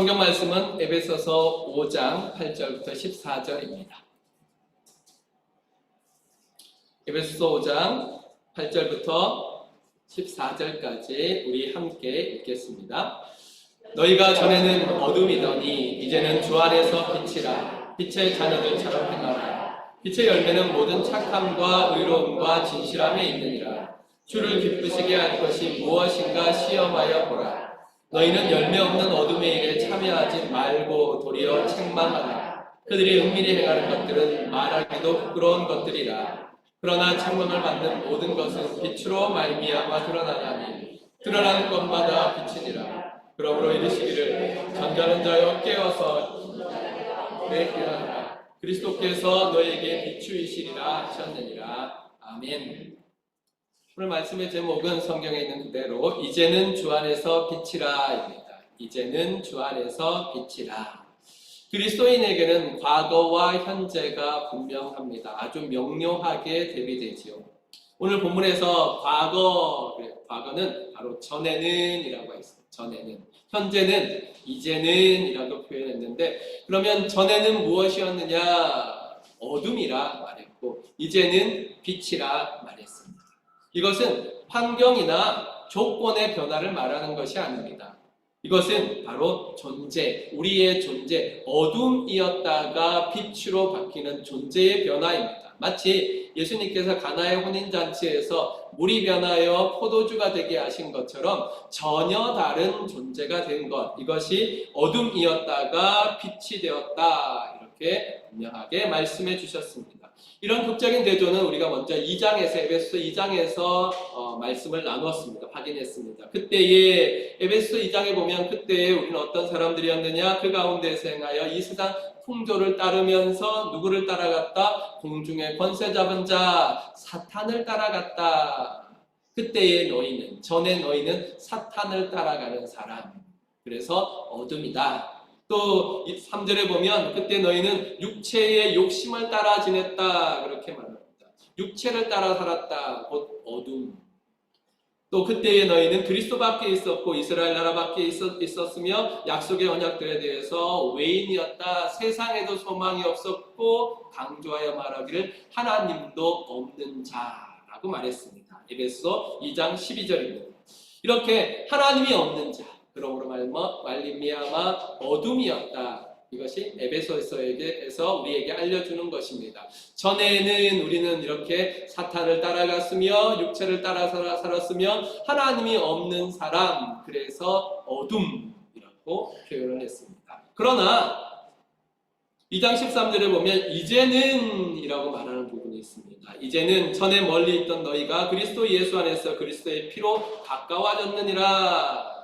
성경 말씀은 에베소서 5장 8절부터 14절입니다. 에베소서 5장 8절부터 14절까지 우리 함께 읽겠습니다. 너희가 전에는 어둠이더니 이제는 주 안에서 빛이라. 빛의 자녀들처럼 행하라. 빛의 열매는 모든 착함과 의로움과 진실함에 있느니라. 주를 기쁘시게 할 것이 무엇인가 시험하여 보라. 너희는 열매 없는 어둠의 일에 참여하지 말고 도리어 책망하라. 그들이 은밀히 행하는 것들은 말하기도 부끄러운 것들이라. 그러나 책망을 받는 모든 것은 빛으로 말미암아 드러나나니 드러나는 것마다 빛이니라. 그러므로 이르시기를 잠자는 자여 깨어서 일어나라. 그리스도께서 너에게 비추이시리라 하셨느니라. 아멘. 오늘 말씀의 제목은 성경에 있는 그대로 이제는 주 안에서 빛이라입니다. 이제는 주 안에서 빛이라. 그리스도인에게는 과거와 현재가 분명합니다. 아주 명료하게 대비되지요. 오늘 본문에서 과거는 바로 전에는 이라고 했어요. 전에는. 현재는 이제는 이라고 표현했는데, 그러면 전에는 무엇이었느냐? 어둠이라 말했고 이제는 빛이라 말했습니다. 이것은 환경이나 조건의 변화를 말하는 것이 아닙니다. 이것은 바로 존재, 우리의 존재, 어둠이었다가 빛으로 바뀌는 존재의 변화입니다. 마치 예수님께서 가나의 혼인잔치에서 물이 변하여 포도주가 되게 하신 것처럼 전혀 다른 존재가 된 것, 이것이 어둠이었다가 빛이 되었다, 이렇게 분명하게 말씀해 주셨습니다. 이런 극적인 대조는 우리가 먼저 2장에서 에베소 2장에서 말씀을 나누었습니다. 확인했습니다. 그때에 에베소 2장에 보면 그때에 우리는 어떤 사람들이었느냐? 그 가운데서 행하여 이 세상 풍조를 따르면서 누구를 따라갔다? 공중의 권세 잡은 자 사탄을 따라갔다. 그때의 너희는, 전에 너희는 사탄을 따라가는 사람, 그래서 어둠이다. 또 3절에 보면 그때 너희는 육체의 욕심을 따라 지냈다, 그렇게 말합니다. 육체를 따라 살았다, 곧 어둠. 또 그때의 너희는 그리스도 밖에 있었고 이스라엘 나라 밖에 있었으며 약속의 언약들에 대해서 외인이었다. 세상에도 소망이 없었고 강조하여 말하기를 하나님도 없는 자라고 말했습니다. 에베소 2장 12절입니다. 이렇게 하나님이 없는 자, 그러므로 말미암아 어둠이었다. 이것이 에베소서에게서 우리에게 알려주는 것입니다. 전에는 우리는 이렇게 사탄을 따라갔으며 육체를 따라 살았으며 하나님이 없는 사람, 그래서 어둠이라고 표현을 했습니다. 그러나 2장 13절에 보면 이제는 이라고 말하는 부분이 있습니다. 이제는 전에 멀리 있던 너희가 그리스도 예수 안에서 그리스도의 피로 가까워졌느니라.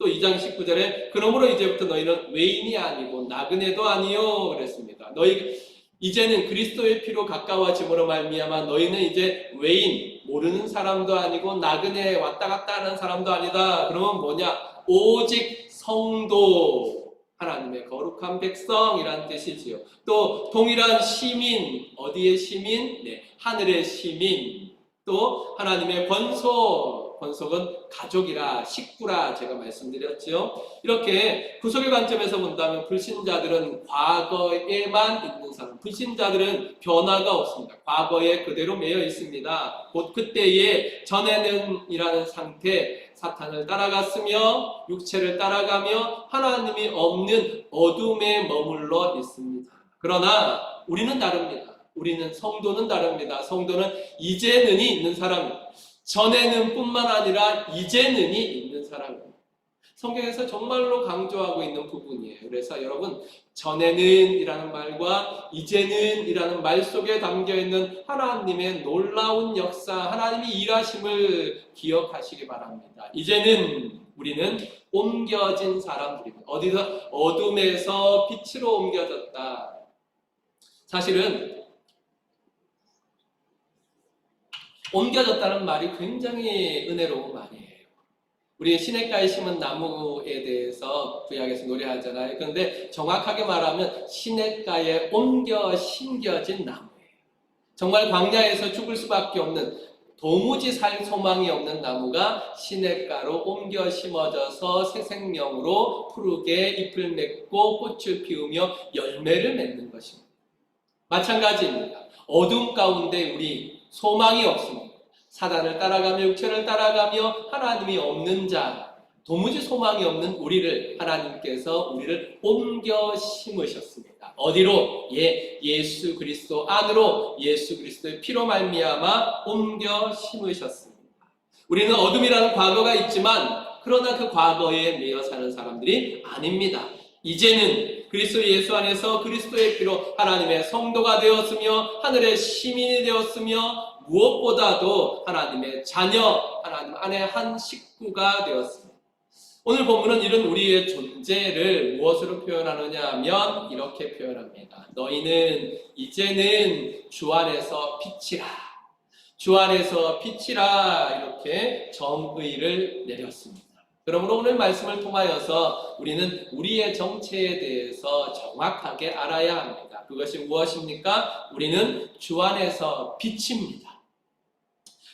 또 2장 19절에 그러므로 이제부터 너희는 외인이 아니고 나그네도 아니요 그랬습니다. 너희 이제는 그리스도의 피로 가까워짐으로 말미암아 너희는 이제 외인, 모르는 사람도 아니고 나그네 왔다 갔다 하는 사람도 아니다. 그러면 뭐냐? 오직 성도, 하나님의 거룩한 백성이란 뜻이지요. 또 동일한 시민, 어디의 시민? 네, 하늘의 시민. 또 하나님의 권속은 가족이라, 식구라 제가 말씀드렸죠. 이렇게 구속의 관점에서 본다면 불신자들은 과거에만 있는 사람, 불신자들은 변화가 없습니다. 과거에 그대로 매여 있습니다. 곧 그때의 전에는 이라는 상태, 사탄을 따라갔으며 육체를 따라가며 하나님이 없는 어둠에 머물러 있습니다. 그러나 우리는 다릅니다. 우리는 성도는 다릅니다. 성도는 이제는이 있는 사람입니다. 전에는 뿐만 아니라 이제는이 있는 사람입니다. 성경에서 정말로 강조하고 있는 부분이에요. 그래서 여러분, 전에는 이라는 말과 이제는 이라는 말 속에 담겨있는 하나님의 놀라운 역사, 하나님이 일하심을 기억하시기 바랍니다. 이제는 우리는 옮겨진 사람들입니다. 어디서? 어둠에서 빛으로 옮겨졌다. 사실은 옮겨졌다는 말이 굉장히 은혜로운 말이에요. 우리 시냇가에 심은 나무에 대해서 구약에서 노래하잖아요. 그런데 정확하게 말하면 시냇가에 옮겨 심겨진 나무예요. 정말 광야에서 죽을 수밖에 없는 도무지 살 소망이 없는 나무가 시냇가로 옮겨 심어져서 새 생명으로 푸르게 잎을 맺고 꽃을 피우며 열매를 맺는 것입니다. 마찬가지입니다. 어둠 가운데 우리 소망이 없습니다. 사단을 따라가며 육체를 따라가며 하나님이 없는 자, 도무지 소망이 없는 우리를 하나님께서 우리를 옮겨 심으셨습니다. 어디로? 예수 그리스도 안으로 예수 그리스도의 피로 말미암아 옮겨 심으셨습니다. 우리는 어둠이라는 과거가 있지만 그러나 그 과거에 매여 사는 사람들이 아닙니다. 이제는 그리스도 예수 안에서 그리스도의 피로 하나님의 성도가 되었으며 하늘의 시민이 되었으며 무엇보다도 하나님의 자녀, 하나님 안에 한 식구가 되었습니다. 오늘 본문은 이런 우리의 존재를 무엇으로 표현하느냐 하면 이렇게 표현합니다. 너희는 이제는 주 안에서 빛이라. 주 안에서 빛이라 이렇게 정의를 내렸습니다. 그러므로 오늘 말씀을 통하여서 우리는 우리의 정체에 대해서 정확하게 알아야 합니다. 그것이 무엇입니까? 우리는 주 안에서 빛입니다.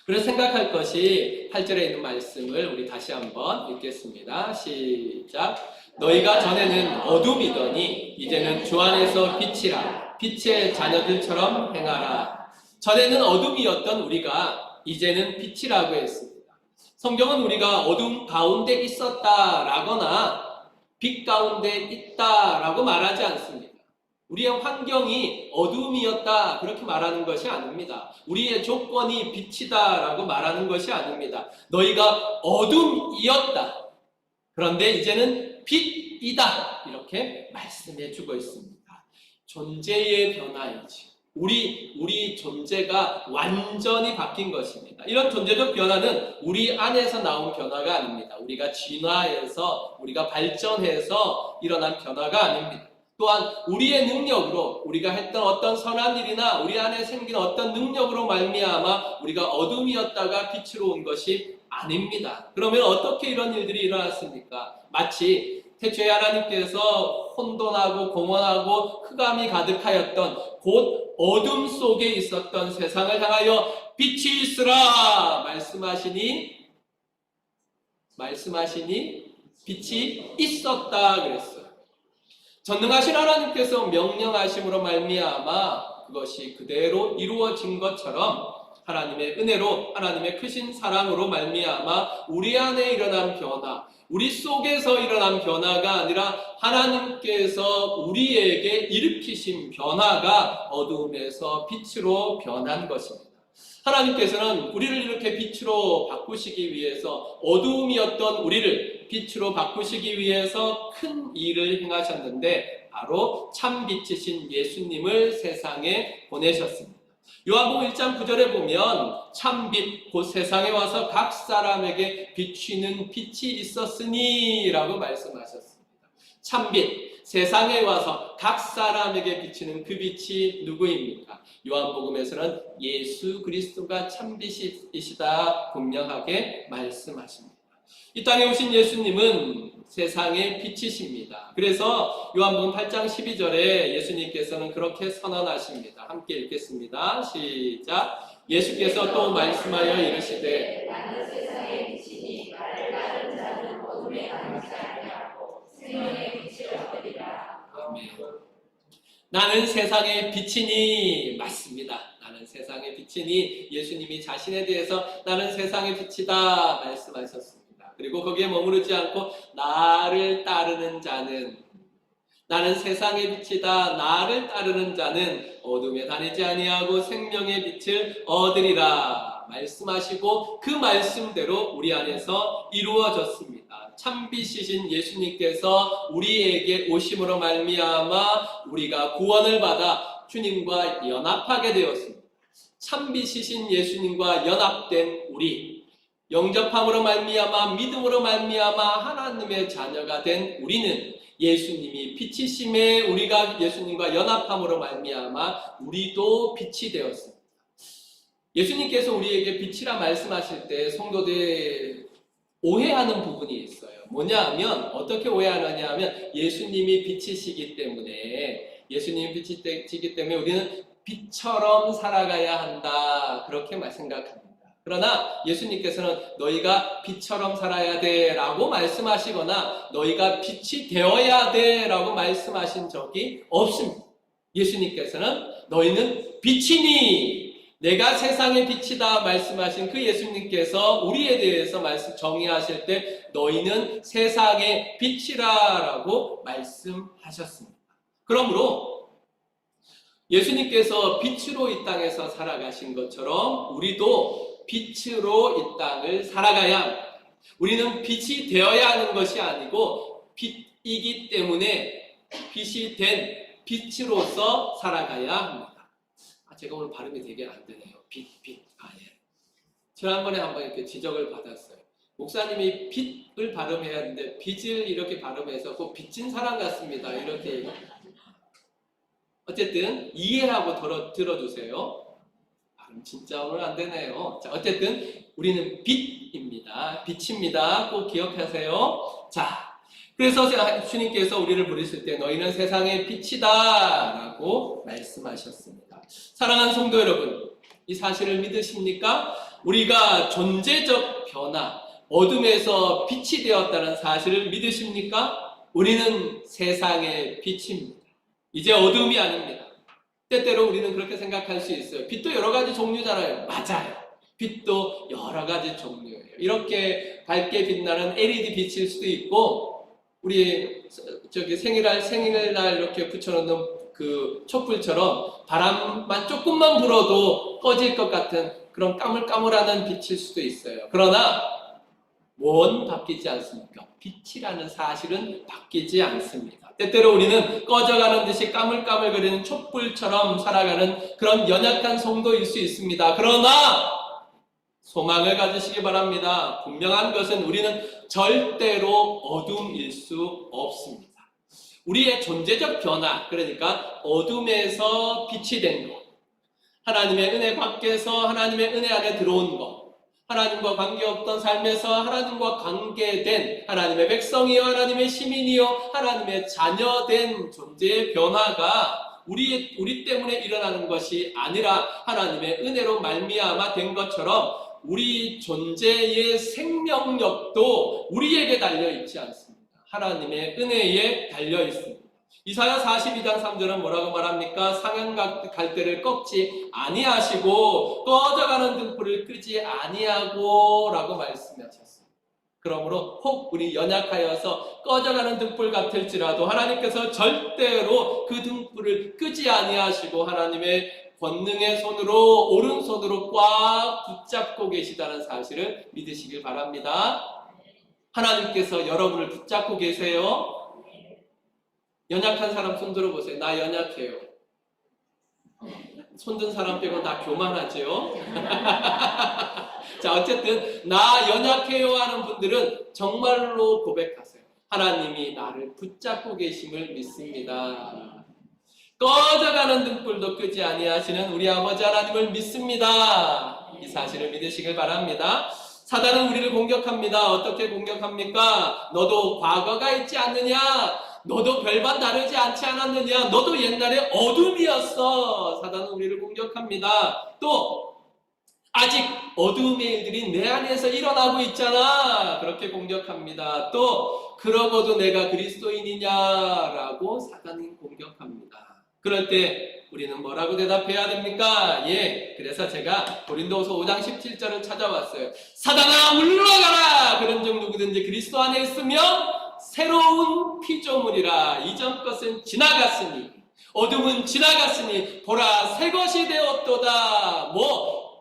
그래서 생각할 것이 8절에 있는 말씀을 우리 다시 한번 읽겠습니다. 시작. 너희가 전에는 어둠이더니 이제는 주 안에서 빛이라. 빛의 자녀들처럼 행하라. 전에는 어둠이었던 우리가 이제는 빛이라고 했습니다. 성경은 우리가 어둠 가운데 있었다라거나 빛 가운데 있다라고 말하지 않습니다. 우리의 환경이 어둠이었다 그렇게 말하는 것이 아닙니다. 우리의 조건이 빛이다라고 말하는 것이 아닙니다. 너희가 어둠이었다. 그런데 이제는 빛이다. 이렇게 말씀해 주고 있습니다. 존재의 변화이지. 우리 존재가 완전히 바뀐 것입니다. 이런 존재적 변화는 우리 안에서 나온 변화가 아닙니다. 우리가 진화해서, 우리가 발전해서 일어난 변화가 아닙니다. 또한 우리의 능력으로 우리가 했던 어떤 선한 일이나 우리 안에 생긴 어떤 능력으로 말미암아 우리가 어둠이었다가 빛으로 온 것이 아닙니다. 그러면 어떻게 이런 일들이 일어났습니까? 마치 태초에 하나님께서 혼돈하고 공허하고 흑암이 가득하였던 곧 어둠 속에 있었던 세상을 향하여 빛이 있으라 말씀하시니 빛이 있었다 그랬어요. 전능하신 하나님께서 명령하심으로 말미암아 그것이 그대로 이루어진 것처럼 하나님의 은혜로 하나님의 크신 사랑으로 말미암아 우리 안에 일어난 변화, 우리 속에서 일어난 변화가 아니라 하나님께서 우리에게 일으키신 변화가 어두움에서 빛으로 변한 것입니다. 하나님께서는 우리를 이렇게 빛으로 바꾸시기 위해서 어두움이었던 우리를 빛으로 바꾸시기 위해서 큰 일을 행하셨는데 바로 참 빛이신 예수님을 세상에 보내셨습니다. 요한복음 1장 9절에 보면 참빛 곧 세상에 와서 각 사람에게 비추는 빛이 있었으니 라고 말씀하셨습니다. 참빛, 세상에 와서 각 사람에게 비치는 그 빛이 누구입니까? 요한복음에서는 예수 그리스도가 참빛이시다 분명하게 말씀하십니다. 이 땅에 오신 예수님은 세상의 빛이십니다. 그래서 요한복음 8장 12절에 예수님께서는 그렇게 선언하십니다. 함께 읽겠습니다. 시작. 예수께서 또 말씀하여 이르시되 나는 세상의 빛이니 나를 따르는 자는 어둠에 가지 아니하고 생명의 빛을 얻으리라. 아멘. 나는 세상의 빛이니 맞습니다. 나는 세상의 빛이니 예수님이 자신에 대해서 나는 세상의 빛이다 말씀하셨습니다. 그리고 거기에 머무르지 않고 나를 따르는 자는 나는 세상의 빛이다. 나를 따르는 자는 어둠에 다니지 아니하고 생명의 빛을 얻으리라 말씀하시고 그 말씀대로 우리 안에서 이루어졌습니다. 참빛이신 예수님께서 우리에게 오심으로 말미암아 우리가 구원을 받아 주님과 연합하게 되었습니다. 참빛이신 예수님과 연합된 우리 영접함으로 말미암아 믿음으로 말미암아 하나님의 자녀가 된 우리는 예수님이 빛이심에 우리가 예수님과 연합함으로 말미암아 우리도 빛이 되었습니다. 예수님께서 우리에게 빛이라 말씀하실 때 성도들 오해하는 부분이 있어요. 뭐냐 하면 어떻게 오해하느냐 하면 예수님이 빛이시기 때문에 우리는 빛처럼 살아가야 한다 그렇게 생각합니다. 그러나 예수님께서는 너희가 빛처럼 살아야 돼 라고 말씀하시거나 너희가 빛이 되어야 돼 라고 말씀하신 적이 없습니다. 예수님께서는 너희는 빛이니 내가 세상의 빛이다 말씀하신 그 예수님께서 우리에 대해서 정의하실 때 너희는 세상의 빛이라 라고 말씀하셨습니다. 그러므로 예수님께서 빛으로 이 땅에서 살아가신 것처럼 우리도 빛으로 이 땅을 살아가야 합니다. 우리는 빛이 되어야 하는 것이 아니고 빛이기 때문에 빛이 된 빛으로서 살아가야 합니다. 제가 오늘 발음이 되게 안 되네요. 빛. 예. 지난번에 한번 이렇게 지적을 받았어요. 목사님이 빛을 발음해야 하는데 빛을 이렇게 발음해서 꼭 빚진 사람 같습니다. 이렇게. 어쨌든 이해하고 들어주세요. 발음 진짜 오늘 안 되네요. 자, 어쨌든 우리는 빛입니다. 빛입니다. 꼭 기억하세요. 자, 그래서 주님께서 우리를 부르실 때 너희는 세상의 빛이다 라고 말씀하셨습니다. 사랑하는 성도 여러분, 이 사실을 믿으십니까? 우리가 존재적 변화, 어둠에서 빛이 되었다는 사실을 믿으십니까? 우리는 세상의 빛입니다. 이제 어둠이 아닙니다. 때때로 우리는 그렇게 생각할 수 있어요. 빛도 여러 가지 종류잖아요. 맞아요. 빛도 여러 가지 종류예요. 이렇게 밝게 빛나는 LED 빛일 수도 있고, 우리 생일날 이렇게 붙여놓는 그 촛불처럼 바람만 조금만 불어도 꺼질 것 같은 그런 까물까물하는 빛일 수도 있어요. 그러나 뭔 바뀌지 않습니까? 빛이라는 사실은 바뀌지 않습니다. 때때로 우리는 꺼져가는 듯이 까물까물거리는 촛불처럼 살아가는 그런 연약한 성도일 수 있습니다. 그러나 소망을 가지시기 바랍니다. 분명한 것은 우리는 절대로 어둠일 수 없습니다. 우리의 존재적 변화, 그러니까 어둠에서 빛이 된 것, 하나님의 은혜 밖에서 하나님의 은혜 안에 들어온 것, 하나님과 관계없던 삶에서 하나님과 관계된 하나님의 백성이요 하나님의 시민이요 하나님의 자녀된 존재의 변화가 우리 때문에 일어나는 것이 아니라 하나님의 은혜로 말미암아 된 것처럼 우리 존재의 생명력도 우리에게 달려있지 않습니다. 하나님의 은혜에 달려있습니다. 이사야 42장 3절은 뭐라고 말합니까? 상한 갈대를 꺾지 아니하시고 꺼져가는 등불을 끄지 아니하고 라고 말씀하셨습니다. 그러므로 혹 우리 연약하여서 꺼져가는 등불 같을지라도 하나님께서 절대로 그 등불을 끄지 아니하시고 하나님의 권능의 손으로 오른손으로 꽉 붙잡고 계시다는 사실을 믿으시길 바랍니다. 하나님께서 여러분을 붙잡고 계세요. 연약한 사람 손 들어보세요. 나 연약해요. 손든 사람 빼고 나 교만하죠. 자, 어쨌든 나 연약해요 하는 분들은 정말로 고백하세요. 하나님이 나를 붙잡고 계심을 믿습니다. 꺼져가는 등불도 끄지 아니하시는 우리 아버지 하나님을 믿습니다. 이 사실을 믿으시길 바랍니다. 사단은 우리를 공격합니다. 어떻게 공격합니까? 너도 과거가 있지 않느냐? 너도 별반 다르지 않지 않았느냐? 너도 옛날에 어둠이었어. 사단은 우리를 공격합니다. 또 아직 어둠의 일들이 내 안에서 일어나고 있잖아. 그렇게 공격합니다. 또 그러고도 내가 그리스도인이냐라고 사단이 공격합니다. 그럴 때 우리는 뭐라고 대답해야 됩니까? 예, 그래서 제가 고린도후서 5장 17절을 찾아왔어요. 사단아 물러가라! 그런즉 누구든지 그리스도 안에 있으면 새로운 피조물이라. 이전 것은 지나갔으니 어둠은 지나갔으니 보라 새 것이 되었도다.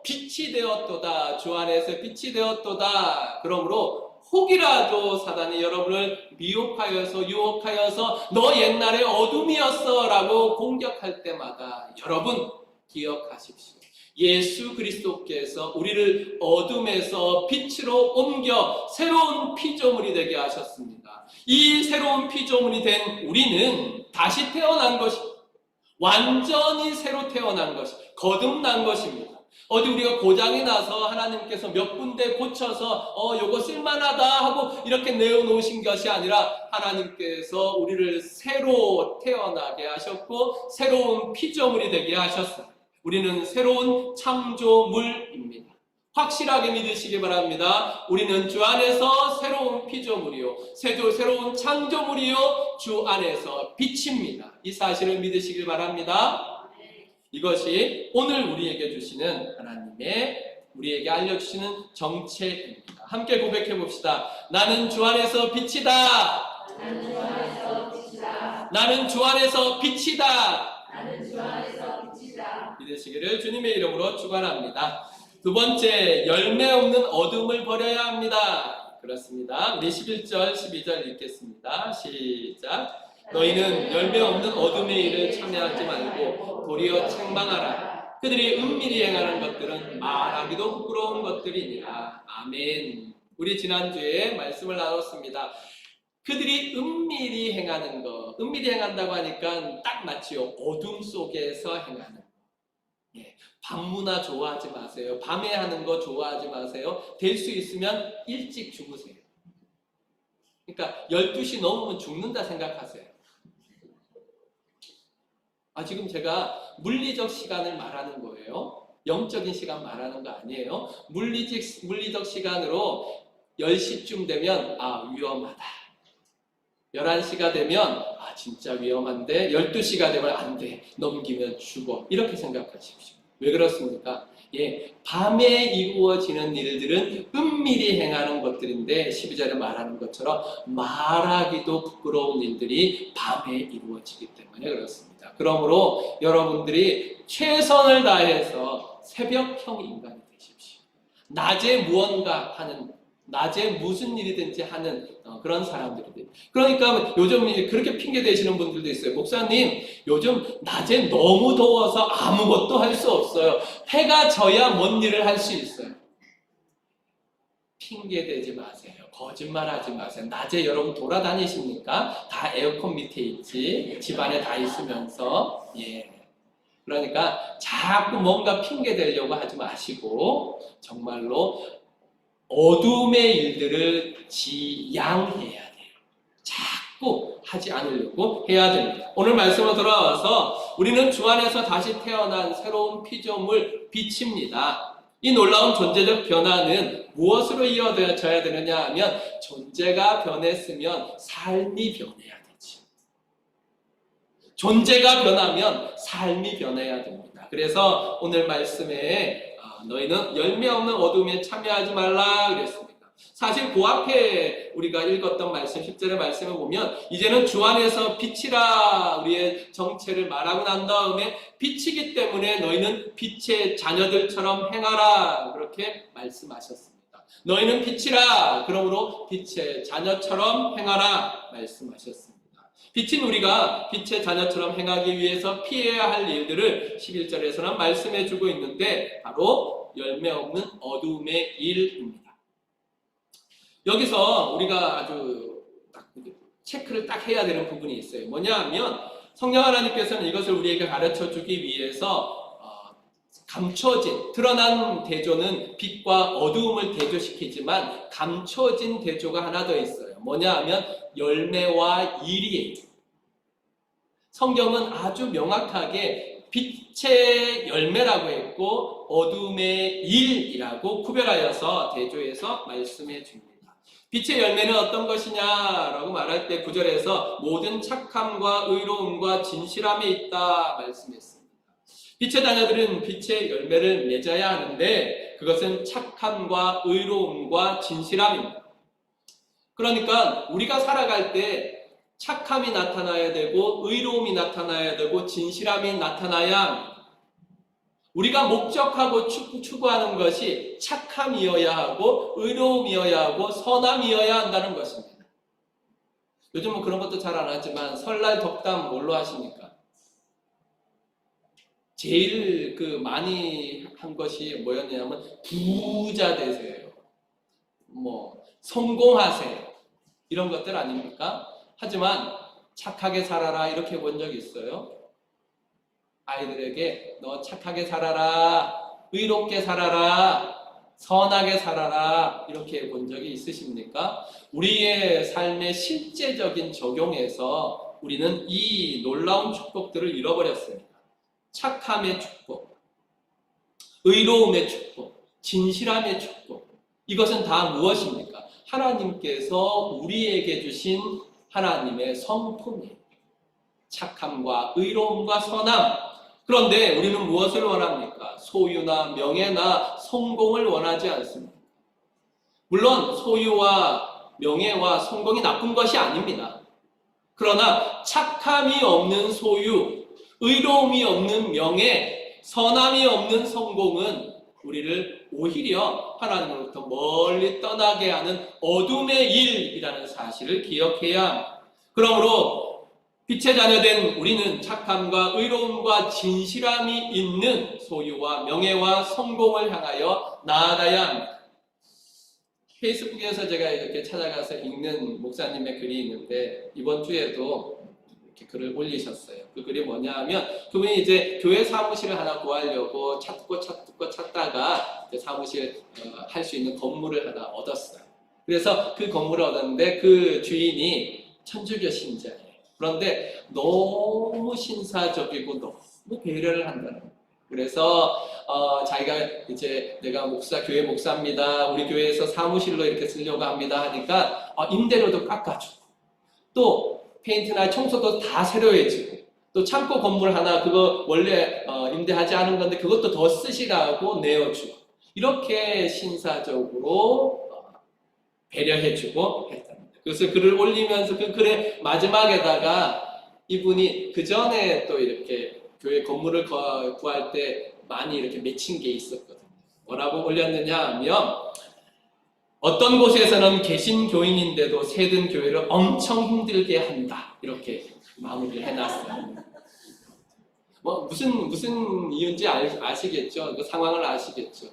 빛이 되었도다. 주 안에서 빛이 되었도다. 그러므로 혹이라도 사단이 여러분을 미혹하여서 유혹하여서 너 옛날에 어둠이었어 라고 공격할 때마다 여러분 기억하십시오. 예수 그리스도께서 우리를 어둠에서 빛으로 옮겨 새로운 피조물이 되게 하셨습니다. 이 새로운 피조물이 된 우리는 다시 태어난 것입니다. 완전히 새로 태어난 것이 거듭난 것입니다. 어디 우리가 고장이 나서 하나님께서 몇 군데 고쳐서 요거 쓸만하다 하고 이렇게 내어놓으신 것이 아니라 하나님께서 우리를 새로 태어나게 하셨고 새로운 피조물이 되게 하셨습니다. 우리는 새로운 창조물입니다. 확실하게 믿으시기 바랍니다. 우리는 주 안에서 새로운 피조물이요, 새로운 창조물이요, 주 안에서 빛입니다. 이 사실을 믿으시길 바랍니다. 이것이 오늘 우리에게 주시는 하나님의, 우리에게 알려주시는 정체입니다. 함께 고백해 봅시다. 나는 주 안에서 빛이다. 나는 주 안에서 빛이다. 나는 주 안에서 빛이다. 나는 주 안에서 빛이다. 믿으시기를 주님의 이름으로 축원합니다. 두 번째, 열매 없는 어둠을 버려야 합니다. 그렇습니다. 우리 11절, 12절 읽겠습니다. 시작. 너희는 열매 없는 어둠의 일을 참여하지 말고 도리어 책망하라. 그들이 은밀히 행하는 것들은 말하기도 부끄러운 것들이니라. 아멘. 우리 지난주에 말씀을 나눴습니다. 그들이 은밀히 행하는 것, 은밀히 행한다고 하니까 딱 맞지요. 어둠 속에서 행하는 것. 예, 밤문화 좋아하지 마세요. 밤에 하는 거 좋아하지 마세요. 될 수 있으면 일찍 주무세요. 그러니까 12시 넘으면 죽는다 생각하세요. 지금 제가 물리적 시간을 말하는 거예요. 영적인 시간 말하는 거 아니에요. 물리적 시간으로 10시쯤 되면 위험하다. 11시가 되면 진짜 위험한데 12시가 되면 안 돼. 넘기면 죽어. 이렇게 생각하십시오. 왜 그렇습니까? 밤에 이루어지는 일들은 은밀히 행하는 것들인데 12절에 말하는 것처럼 말하기도 부끄러운 일들이 밤에 이루어지기 때문에 그렇습니다. 그러므로 여러분들이 최선을 다해서 새벽형 인간이 되십시오. 낮에 무언가 하는, 낮에 무슨 일이든지 하는 그런 사람들이 돼요. 그러니까 요즘 그렇게 핑계 대시는 분들도 있어요. 목사님, 요즘 낮에 너무 더워서 아무것도 할 수 없어요. 해가 져야 뭔 일을 할 수 있어요. 핑계 대지 마세요. 거짓말하지 마세요. 낮에 여러분 돌아다니십니까? 다 에어컨 밑에 있지. 집안에 다 있으면서. 그러니까 자꾸 뭔가 핑계 대려고 하지 마시고 정말로 어둠의 일들을 지양해야 돼요. 자꾸 하지 않으려고 해야 됩니다. 오늘 말씀으로 돌아와서 우리는 주 안에서 다시 태어난 새로운 피조물 빛입니다. 이 놀라운 존재적 변화는 무엇으로 이어져야 되느냐 하면 존재가 변했으면 삶이 변해야 되지. 존재가 변하면 삶이 변해야 됩니다. 그래서 오늘 말씀에 너희는 열매 없는 어둠에 참여하지 말라 그랬습니다. 사실 그 앞에 우리가 읽었던 말씀 10절의 말씀을 보면 이제는 주 안에서 빛이라 우리의 정체를 말하고 난 다음에 빛이기 때문에 너희는 빛의 자녀들처럼 행하라 그렇게 말씀하셨습니다. 너희는 빛이라 그러므로 빛의 자녀처럼 행하라 말씀하셨습니다. 빛인 우리가 빛의 자녀처럼 행하기 위해서 피해야 할 일들을 11절에서는 말씀해 주고 있는데 바로 열매 없는 어둠의 일입니다. 여기서 우리가 아주 딱 체크를 딱 해야 되는 부분이 있어요. 뭐냐 하면 성령 하나님께서는 이것을 우리에게 가르쳐 주기 위해서 감춰진, 드러난 대조는 빛과 어두움을 대조시키지만 감춰진 대조가 하나 더 있어요. 뭐냐 하면 열매와 일이에요. 성경은 아주 명확하게 빛의 열매라고 했고 어둠의 일이라고 구별하여서 대조해서 말씀해 줍니다. 빛의 열매는 어떤 것이냐라고 말할 때 9절에서 모든 착함과 의로움과 진실함이 있다 말씀했습니다. 빛의 자녀들은 빛의 열매를 맺어야 하는데 그것은 착함과 의로움과 진실함입니다. 그러니까 우리가 살아갈 때 착함이 나타나야 되고 의로움이 나타나야 되고 진실함이 나타나야 합니다. 우리가 목적하고 추구하는 것이 착함이어야 하고 의로움이어야 하고 선함이어야 한다는 것입니다. 요즘은 그런 것도 잘 안 하지만 설날 덕담 뭘로 하십니까? 제일 많이 한 것이 뭐였냐면 부자 되세요. 성공하세요. 이런 것들 아닙니까? 하지만 착하게 살아라 이렇게 본 적이 있어요? 아이들에게 너 착하게 살아라, 의롭게 살아라, 선하게 살아라 이렇게 본 적이 있으십니까? 우리의 삶의 실제적인 적용에서 우리는 이 놀라운 축복들을 잃어버렸습니다. 착함의 축복, 의로움의 축복, 진실함의 축복. 이것은 다 무엇입니까? 하나님께서 우리에게 주신 하나님의 성품이에요. 착함과 의로움과 선함. 그런데 우리는 무엇을 원합니까? 소유나 명예나 성공을 원하지 않습니다. 물론 소유와 명예와 성공이 나쁜 것이 아닙니다. 그러나 착함이 없는 소유, 의로움이 없는 명예, 선함이 없는 성공은 우리를 오히려 하나님으로부터 멀리 떠나게 하는 어둠의 일이라는 사실을 기억해야 합니다. 그러므로 빛의 자녀된 우리는 착함과 의로움과 진실함이 있는 소유와 명예와 성공을 향하여 나아가야 합니다. 페이스북에서 제가 이렇게 찾아가서 읽는 목사님의 글이 있는데 이번 주에도 이렇게 글을 올리셨어요. 그 글이 뭐냐 하면 그분이 이제 교회 사무실을 하나 구하려고 찾다가 이제 사무실 할 수 있는 건물을 하나 얻었어요. 그래서 그 건물을 얻었는데 그 주인이 천주교 신자예요. 그런데 너무 신사적이고 너무 배려를 한다는 거예요. 그래서 자기가 이제 내가 교회 목사입니다. 우리 교회에서 사무실로 이렇게 쓰려고 합니다 하니까 임대료도 깎아주고 또 페인트나 청소도 다 새로 해주고 또 창고 건물 하나 그거 원래 임대하지 않은 건데 그것도 더 쓰시라고 내어주고 이렇게 신사적으로 배려해주고 했답니다. 그래서 글을 올리면서 그 글의 마지막에다가 이분이 그 전에 또 이렇게 교회 건물을 구할 때 많이 이렇게 맺힌 게 있었거든요. 뭐라고 올렸느냐 하면 어떤 곳에서는 개신 교인인데도 새든 교회를 엄청 힘들게 한다. 이렇게 마무리를 해놨어요. 뭐 무슨 이유인지 아시겠죠? 그 상황을 아시겠죠?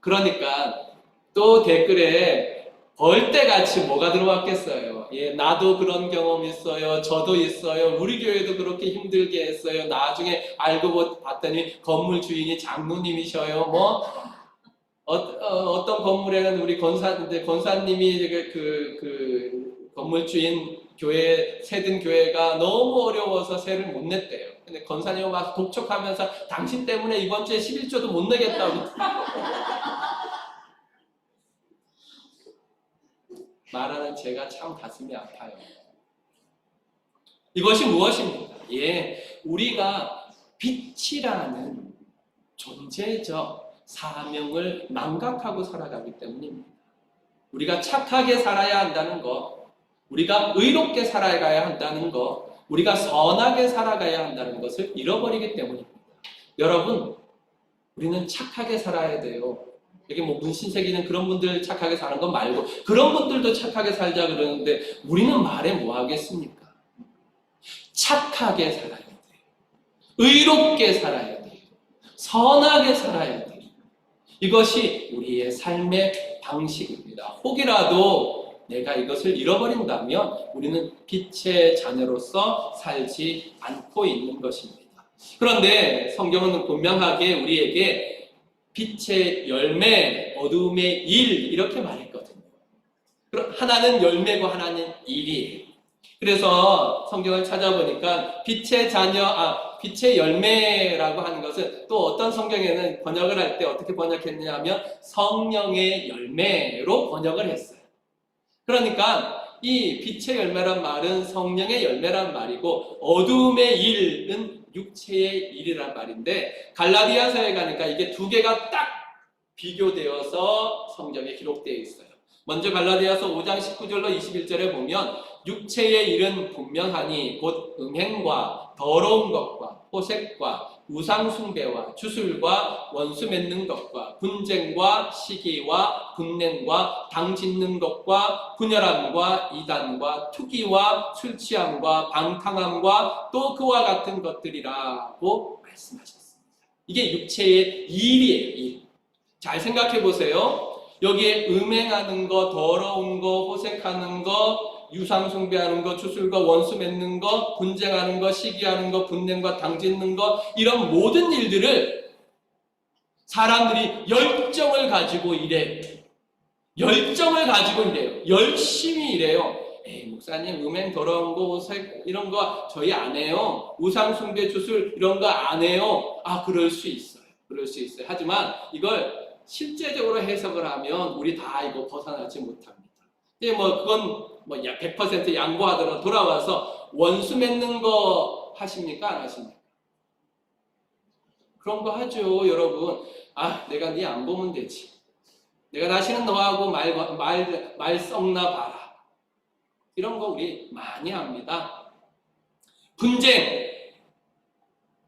그러니까 또 댓글에 벌떼같이 뭐가 들어왔겠어요. 예, 나도 그런 경험 있어요. 저도 있어요. 우리 교회도 그렇게 힘들게 했어요. 나중에 알고 봤더니 건물 주인이 장로님이셔요. 뭐 어떤 건물에는 우리 권사님이 그 건물 주인 교회 새든 교회가 너무 어려워서 세를 못 냈대요. 근데 권사님은 막 독촉하면서 당신 때문에 이번 주에 11조도 못 내겠다고. 말하는 제가 참 가슴이 아파요. 이것이 무엇입니까? 예, 우리가 빛이라는 존재적 사명을 망각하고 살아가기 때문입니다. 우리가 착하게 살아야 한다는 것, 우리가 의롭게 살아가야 한다는 것, 우리가 선하게 살아가야 한다는 것을 잃어버리기 때문입니다. 여러분, 우리는 착하게 살아야 돼요. 여기 뭐 문신새기는 그런 분들 착하게 사는 건 말고 그런 분들도 착하게 살자 그러는데 우리는 말에 뭐 하겠습니까? 착하게 살아야 돼요. 의롭게 살아야 돼요. 선하게 살아야 돼요. 이것이 우리의 삶의 방식입니다. 혹이라도 내가 이것을 잃어버린다면 우리는 빛의 자녀로서 살지 않고 있는 것입니다. 그런데 성경은 분명하게 우리에게 빛의 열매, 어둠의 일 이렇게 말했거든요. 하나는 열매고 하나는 일이에요. 그래서 성경을 찾아보니까 빛의 자녀, 빛의 열매라고 하는 것은 또 어떤 성경에는 번역을 할 때 어떻게 번역했냐면 성령의 열매로 번역을 했어요. 그러니까 이 빛의 열매란 말은 성령의 열매란 말이고 어둠의 일은 육체의 일이란 말인데 갈라디아서에 가니까 이게 두 개가 딱 비교되어서 성경에 기록되어 있어요. 먼저 갈라디아서 5장 19절로 21절에 보면 육체의 일은 분명하니 곧 음행과 더러운 것과 호색과 우상숭배와 주술과 원수 맺는 것과 분쟁과 시기와 분냉과 당 짓는 것과 분열함과 이단과 투기와 술취함과 방탕함과 또 그와 같은 것들이라고 말씀하셨습니다. 이게 육체의 일이에요. 일. 잘 생각해 보세요. 여기에 음행하는 거, 더러운 거, 호색하는 거, 유상 숭배하는 거, 주술과 원수 맺는 거, 분쟁하는 거, 시기하는 거, 분냉과 당 짓는 거, 이런 모든 일들을 사람들이 열정을 가지고 일해요. 열정을 가지고 일해요. 열심히 일해요. 에이, 목사님, 음행, 더러운 거, 호색 이런 거 저희 안 해요. 우상 숭배, 주술 이런 거 안 해요. 아, 그럴 수 있어요. 그럴 수 있어요. 하지만 이걸 실제적으로 해석을 하면 우리 다 이거 벗어나지 못합니다. 근데 뭐 그건 뭐 100% 양보하더라도 돌아와서 원수 맺는 거 하십니까? 안 하십니까? 그런 거 하죠, 여러분. 아, 내가 네 안 보면 되지. 내가 다시는 너하고 말 썩나 봐라. 이런 거 우리 많이 합니다. 분쟁,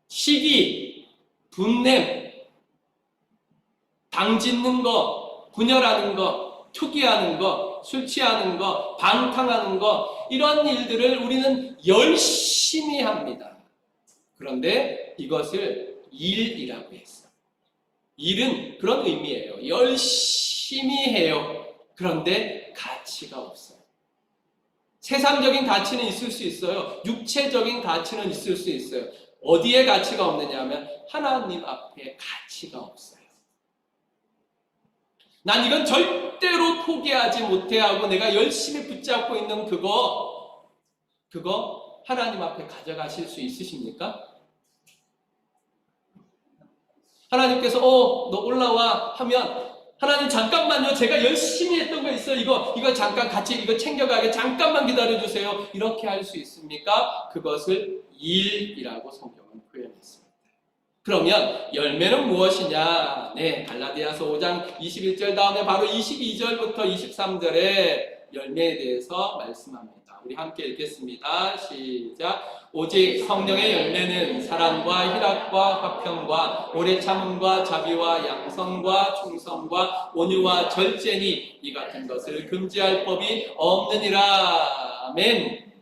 시기, 분냄, 당짓는 거, 분열하는 거, 투기하는 거, 술 취하는 거, 방탕하는 거, 이런 일들을 우리는 열심히 합니다. 그런데 이것을 일이라고 했어요. 일은 그런 의미예요. 열심히 해요. 그런데 가치가 없어요. 세상적인 가치는 있을 수 있어요. 육체적인 가치는 있을 수 있어요. 어디에 가치가 없느냐 하면 하나님 앞에 가치가 없어요. 난 이건 절대로 포기하지 못해 하고 내가 열심히 붙잡고 있는 그거 하나님 앞에 가져가실 수 있으십니까? 하나님께서 너 올라와 하면 하나님 잠깐만요. 제가 열심히 했던 거 있어요. 이거 잠깐 같이 이거 챙겨가게 잠깐만 기다려주세요. 이렇게 할 수 있습니까? 그것을 일이라고 성경은 표현했습니다. 그러면 열매는 무엇이냐? 네, 갈라디아서 5장 21절 다음에 바로 22절부터 23절에 열매에 대해서 말씀합니다. 우리 함께 읽겠습니다. 시작. 오직 성령의 열매는 사랑과 희락과 화평과 오래 참음과 자비와 양선과 충성과 온유와 절제니 이 같은 것을 금지할 법이 없느니라. 아멘.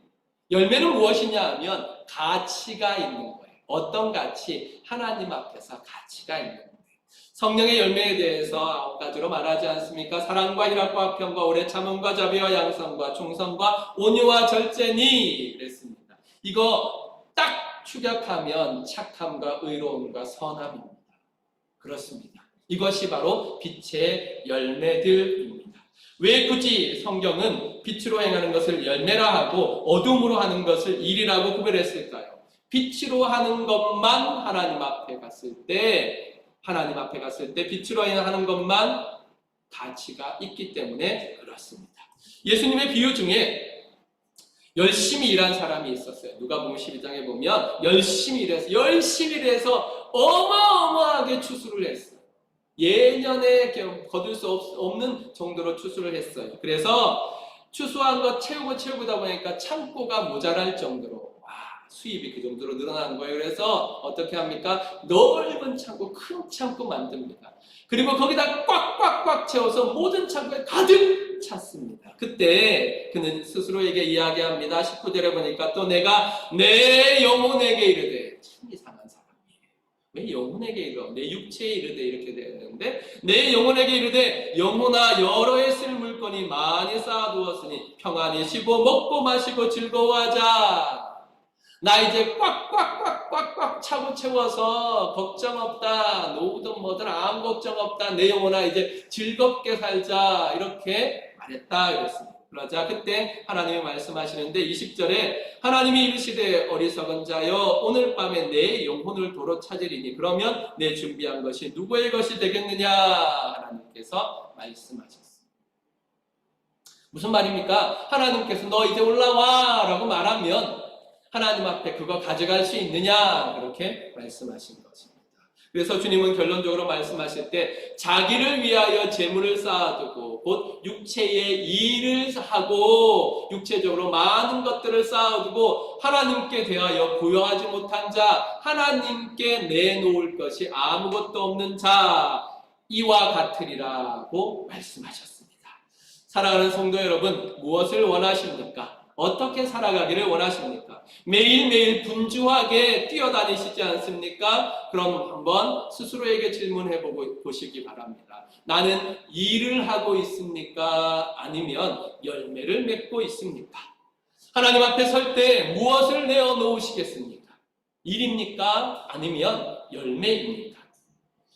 열매는 무엇이냐 하면 가치가 있는 거예요. 어떤 가치? 하나님 앞에서 가치가 있는 거예요. 성령의 열매에 대해서 9가지로 말하지 않습니까? 사랑과 희락과 화평과 오래 참음과 자비와 양선과 충성과 온유와 절제니 그랬습니다. 이거 딱 축약하면 착함과 의로움과 선함입니다. 그렇습니다. 이것이 바로 빛의 열매들입니다. 왜 굳이 성경은 빛으로 행하는 것을 열매라 하고 어둠으로 하는 것을 일이라고 구별했을까요? 빛으로 하는 것만 하나님 앞에 갔을 때 빛으로 하는 것만 가치가 있기 때문에 그렇습니다. 예수님의 비유 중에 열심히 일한 사람이 있었어요. 누가복음 12장에 보면 열심히 일해서 어마어마하게 추수를 했어요. 예년에 거둘 수 없는 정도로 추수를 했어요. 그래서 추수한 것 채우다 보니까 창고가 모자랄 정도로 수입이 그 정도로 늘어나는 거예요. 그래서 어떻게 합니까? 넓은 창고, 큰 창고 만듭니다. 그리고 거기다 꽉꽉꽉 채워서 모든 창고에 가득 찼습니다. 그때 그는 스스로에게 이야기합니다. 19절에 보니까 또 내가 내 영혼에게 이르되, 참 이상한 사람이에요. 왜 영혼에게 이르? 내 육체에 이르되 이렇게 되었는데 내 영혼에게 이르되 영혼아 여러 해 쓸 물건이 많이 쌓아두었으니 평안히 쉬고 먹고 마시고 즐거워하자. 나 이제 꽉꽉꽉꽉꽉 차고 채워서 걱정 없다. 노후든 뭐든 아무 걱정 없다. 내 영혼아 이제 즐겁게 살자. 이렇게 말했다. 그랬습니다. 그러자 그때 하나님이 말씀하시는데 20절에 하나님이 이르시되 어리석은 자여 오늘 밤에 내 영혼을 도로 찾으리니 그러면 내 준비한 것이 누구의 것이 되겠느냐. 하나님께서 말씀하셨습니다. 무슨 말입니까? 하나님께서 너 이제 올라와 라고 말하면 하나님 앞에 그거 가져갈 수 있느냐 그렇게 말씀하신 것입니다. 그래서 주님은 결론적으로 말씀하실 때 자기를 위하여 재물을 쌓아두고 곧 육체의 일을 하고 육체적으로 많은 것들을 쌓아두고 하나님께 대하여 부여하지 못한 자 하나님께 내놓을 것이 아무것도 없는 자 이와 같으리라고 말씀하셨습니다. 사랑하는 성도 여러분, 무엇을 원하십니까? 어떻게 살아가기를 원하십니까? 매일매일 분주하게 뛰어다니시지 않습니까? 그럼 한번 스스로에게 질문해 보시기 바랍니다. 나는 일을 하고 있습니까? 아니면 열매를 맺고 있습니까? 하나님 앞에 설 때 무엇을 내어놓으시겠습니까? 일입니까? 아니면 열매입니까?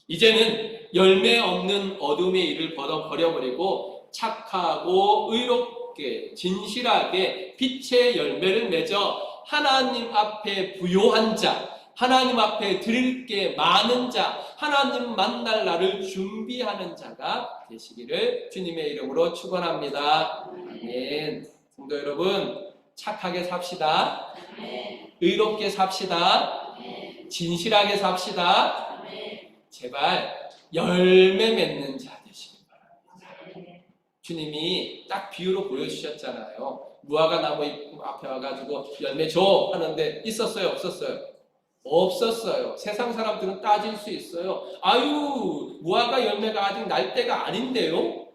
이제는 열매 없는 어둠의 일을 버려버리고 착하고 의롭게 진실하게 빛의 열매를 맺어 하나님 앞에 부요한 자, 하나님 앞에 드릴 게 많은 자, 하나님 만날 날을 준비하는 자가 되시기를 주님의 이름으로 축원합니다. 아멘. 성도 여러분, 착하게 삽시다. 의롭게 삽시다. 진실하게 삽시다. 제발 열매 맺는 자 되시길 바랍니다. 주님이 딱 비유로 보여주셨잖아요. 무화과 나무 앞에 와가지고 열매 줘 하는데 있었어요? 없었어요? 없었어요. 세상 사람들은 따질 수 있어요. 아유, 무화과 열매가 아직 날 때가 아닌데요?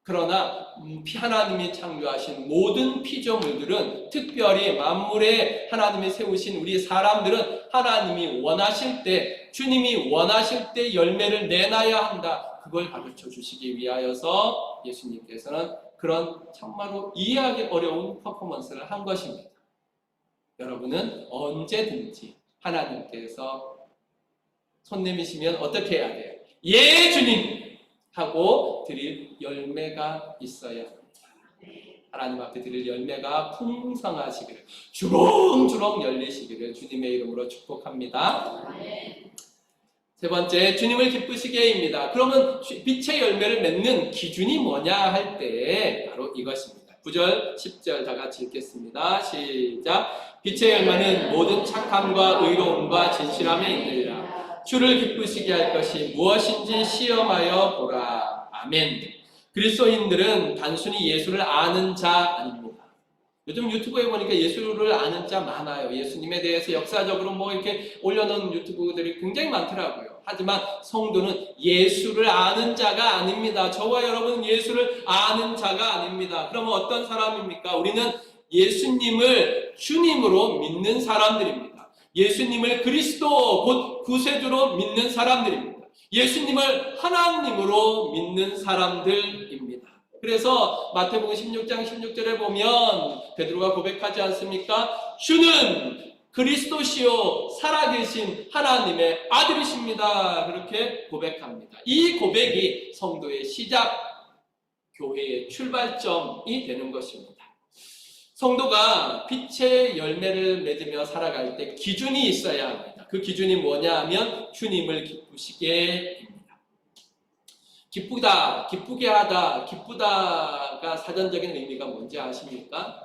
그러나 하나님이 창조하신 모든 피조물들은, 특별히 만물에 하나님이 세우신 우리 사람들은 하나님이 원하실 때, 주님이 원하실 때 열매를 내놔야 한다. 그걸 가르쳐 주시기 위하여서 예수님께서는 그런 정말로 이해하기 어려운 퍼포먼스를 한 것입니다. 여러분은 언제든지 하나님께서 손 내미시면 어떻게 해야 돼요? 예, 주님! 하고 드릴 열매가 있어야 합니다. 하나님 앞에 드릴 열매가 풍성하시기를, 주렁주렁 열리시기를 주님의 이름으로 축복합니다. 세 번째, 주님을 기쁘시게입니다. 그러면 빛의 열매를 맺는 기준이 뭐냐 할 때 바로 이것입니다. 9절, 10절 다 같이 읽겠습니다. 시작. 빛의 열매는 모든 착함과 의로움과 진실함에 있느니라. 주를 기쁘시게 할 것이 무엇인지 시험하여 보라. 아멘. 그리스도인들은 단순히 예수를 아는 자 아닙니다. 요즘 유튜브에 보니까 예수를 아는 자 많아요. 예수님에 대해서 역사적으로 뭐 이렇게 올려놓은 유튜브들이 굉장히 많더라고요. 하지만 성도는 예수를 아는 자가 아닙니다. 저와 여러분은 예수를 아는 자가 아닙니다. 그러면 어떤 사람입니까? 우리는 예수님을 주님으로 믿는 사람들입니다. 예수님을 그리스도 곧 구세주로 믿는 사람들입니다. 예수님을 하나님으로 믿는 사람들입니다. 그래서 마태복음 16장 16절에 보면 베드로가 고백하지 않습니까? 주는 그리스도시요 살아계신 하나님의 아들이십니다. 그렇게 고백합니다. 이 고백이 성도의 시작, 교회의 출발점이 되는 것입니다. 성도가 빛의 열매를 맺으며 살아갈 때 기준이 있어야 합니다. 그 기준이 뭐냐 하면 주님을 기쁘시게입니다. 기쁘다, 기쁘게 하다, 기쁘다가 사전적인 의미가 뭔지 아십니까?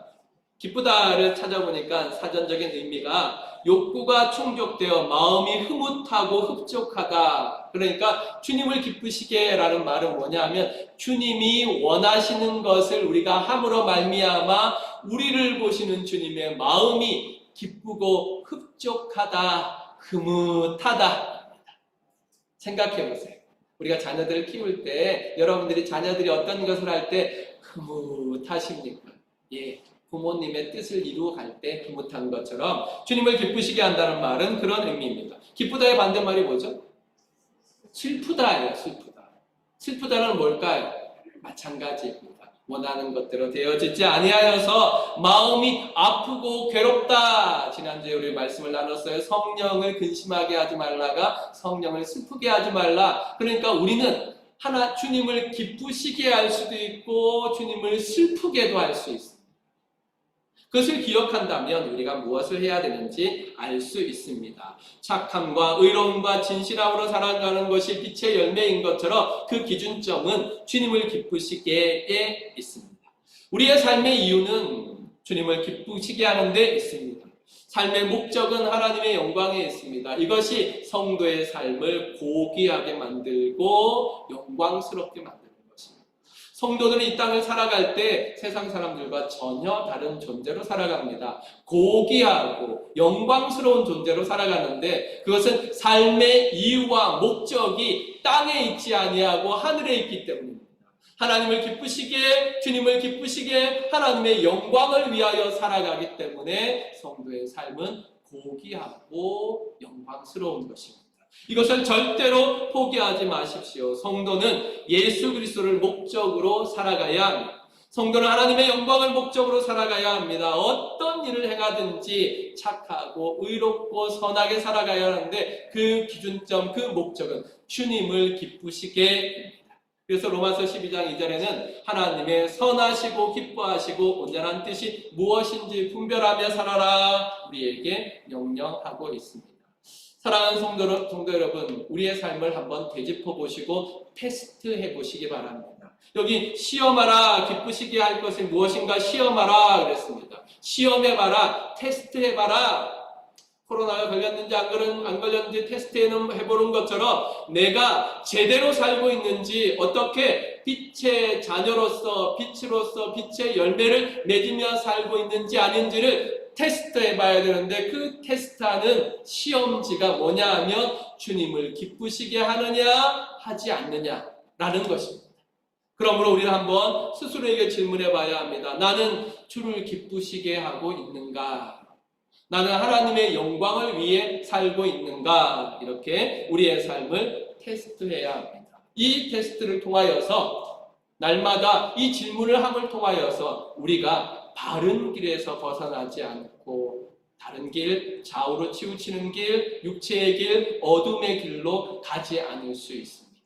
기쁘다를 찾아보니까 사전적인 의미가 욕구가 충족되어 마음이 흐뭇하고 흡족하다. 그러니까 주님을 기쁘시게 라는 말은 뭐냐 하면 주님이 원하시는 것을 우리가 함으로 말미암아 우리를 보시는 주님의 마음이 기쁘고 흡족하다, 흐뭇하다. 생각해 보세요. 우리가 자녀들을 키울 때 여러분들이 자녀들이 어떤 것을 할 때 흐뭇하십니까? 예. 부모님의 뜻을 이루어갈 때 흐뭇한 것처럼 주님을 기쁘시게 한다는 말은 그런 의미입니다. 기쁘다의 반대말이 뭐죠? 슬프다예요. 슬프다. 슬프다는 뭘까요? 마찬가지입니다. 원하는 것대로 되어지지 아니하여서 마음이 아프고 괴롭다. 지난주에 우리 말씀을 나눴어요. 성령을 근심하게 하지 말라가 성령을 슬프게 하지 말라. 그러니까 우리는 하나 주님을 기쁘시게 할 수도 있고 주님을 슬프게도 할 수 있습니다. 그것을 기억한다면 우리가 무엇을 해야 되는지 알 수 있습니다. 착함과 의로움과 진실함으로 살아가는 것이 빛의 열매인 것처럼 그 기준점은 주님을 기쁘시게에 있습니다. 우리의 삶의 이유는 주님을 기쁘시게 하는 데 있습니다. 삶의 목적은 하나님의 영광에 있습니다. 이것이 성도의 삶을 고귀하게 만들고 영광스럽게 만듭니다. 성도들이 이 땅을 살아갈 때 세상 사람들과 전혀 다른 존재로 살아갑니다. 고귀하고 영광스러운 존재로 살아가는데 그것은 삶의 이유와 목적이 땅에 있지 아니하고 하늘에 있기 때문입니다. 하나님을 기쁘시게, 주님을 기쁘시게 하나님의 영광을 위하여 살아가기 때문에 성도의 삶은 고귀하고 영광스러운 것입니다. 이것을 절대로 포기하지 마십시오. 성도는 예수 그리스도를 목적으로 살아가야 합니다. 성도는 하나님의 영광을 목적으로 살아가야 합니다. 어떤 일을 행하든지 착하고 의롭고 선하게 살아가야 하는데 그 기준점, 그 목적은 주님을 기쁘시게입니다. 그래서 로마서 12장 2절에는 하나님의 선하시고 기뻐하시고 온전한 뜻이 무엇인지 분별하며 살아라 우리에게 명령하고 있습니다. 사랑하는 성도 여러분, 우리의 삶을 한번 되짚어 보시고 테스트해 보시기 바랍니다. 여기 시험하라, 기쁘시게 할 것이 무엇인가 시험하라 그랬습니다. 시험해봐라, 테스트해봐라. 코로나에 걸렸는지 안 걸렸는지 테스트해보는 것처럼 내가 제대로 살고 있는지, 어떻게 빛의 자녀로서 빛으로서 빛의 열매를 맺으며 살고 있는지 아닌지를 테스트해봐야 되는데, 그 테스트하는 시험지가 뭐냐 하면 주님을 기쁘시게 하느냐 하지 않느냐라는 것입니다. 그러므로 우리는 한번 스스로에게 질문해봐야 합니다. 나는 주를 기쁘시게 하고 있는가? 나는 하나님의 영광을 위해 살고 있는가? 이렇게 우리의 삶을 테스트해야 합니다. 이 테스트를 통하여서 날마다 이 질문을 함을 통하여서 우리가 바른 길에서 벗어나지 않고 다른 길, 좌우로 치우치는 길, 육체의 길, 어둠의 길로 가지 않을 수 있습니다.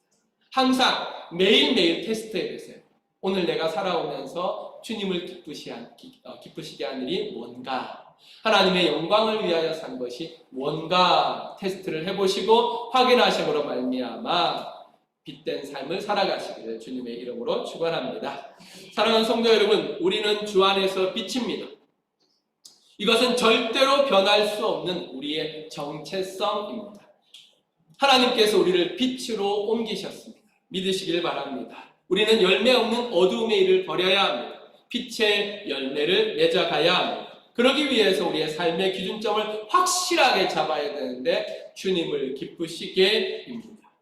항상 매일매일 테스트해 보세요. 오늘 내가 살아오면서 주님을 기쁘시게 한 일이 뭔가? 하나님의 영광을 위하여 산 것이 뭔가 테스트를 해보시고 확인하심으로 말미암아 빛된 삶을 살아가시기를 주님의 이름으로 축원합니다. 사랑하는 성도 여러분, 우리는 주 안에서 빛입니다. 이것은 절대로 변할 수 없는 우리의 정체성입니다. 하나님께서 우리를 빛으로 옮기셨습니다. 믿으시길 바랍니다. 우리는 열매 없는 어두움의 일을 버려야 합니다. 빛의 열매를 맺어가야 합니다. 그러기 위해서 우리의 삶의 기준점을 확실하게 잡아야 되는데 주님을 기쁘시게입니다.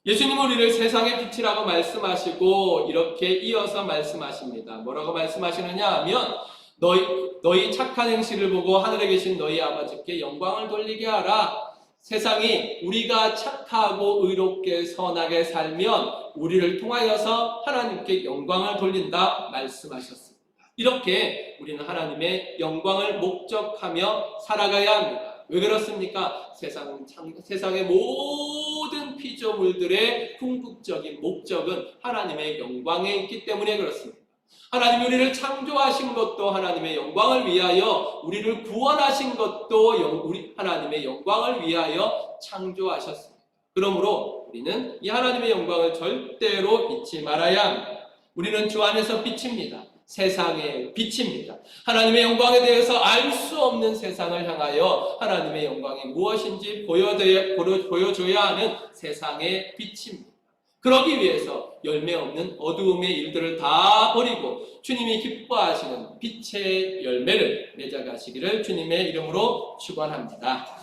예수님은 우리를 세상의 빛이라고 말씀하시고 이렇게 이어서 말씀하십니다. 뭐라고 말씀하시느냐 하면 너희 착한 행실을 보고 하늘에 계신 너희 아버지께 영광을 돌리게 하라. 세상이 우리가 착하고 의롭게 선하게 살면 우리를 통하여서 하나님께 영광을 돌린다 말씀하셨습니다. 이렇게 우리는 하나님의 영광을 목적하며 살아가야 합니다. 왜 그렇습니까? 세상의 모든 피조물들의 궁극적인 목적은 하나님의 영광에 있기 때문에 그렇습니다. 하나님이 우리를 창조하신 것도 하나님의 영광을 위하여, 우리를 구원하신 것도 하나님의 영광을 위하여 창조하셨습니다. 그러므로 우리는 이 하나님의 영광을 절대로 잊지 말아야 합니다. 우리는 주 안에서 빛입니다. 세상의 빛입니다. 하나님의 영광에 대해서 알 수 없는 세상을 향하여 하나님의 영광이 무엇인지 보여줘야 하는 세상의 빛입니다. 그러기 위해서 열매 없는 어두움의 일들을 다 버리고 주님이 기뻐하시는 빛의 열매를 맺어가시기를 주님의 이름으로 축원합니다.